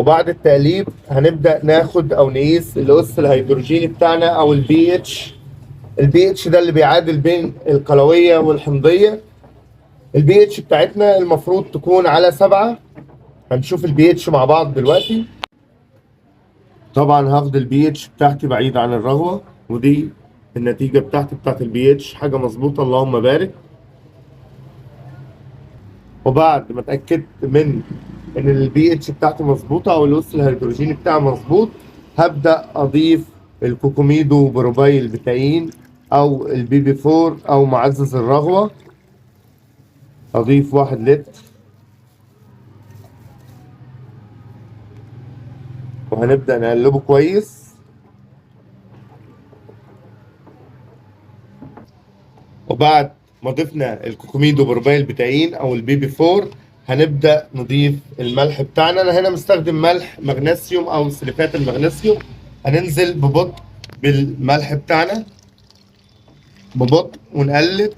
وبعد التقليب هنبدأ ناخد أو نقيس الأس الهيدروجيني بتاعنا أو البي اتش. البي اتش ده اللي بيعادل بين القلوية والحمضية. البي اتش بتاعتنا المفروض تكون على 7. هنشوف البي اتش مع بعض دلوقتي. طبعا هاخد البي اتش بتاعتي بعيد عن الرغوة، ودي النتيجة بتاعتي بتاعت البي اتش، حاجة مظبوطة اللهم بارك. وبعد ما اتأكدت من ان البي اتش بتاعتي مظبوطة او الأس الهيدروجيني بتاعي مظبوط، هبدأ أضيف الكوكوميدو بروبايل بتاعين او البي بي 4 او معزز الرغوة. أضيف 1 لتر وهنبدأ نقلبه كويس. وبعد ما ضفنا الكوكوميدو بروبايل بتاعين او البي بي 4 هنبدأ نضيف الملح بتاعنا. انا هنا مستخدم ملح مغنيسيوم او سلفات المغنيسيوم. هننزل ببطء بالملح بتاعنا ببطء ونقلب.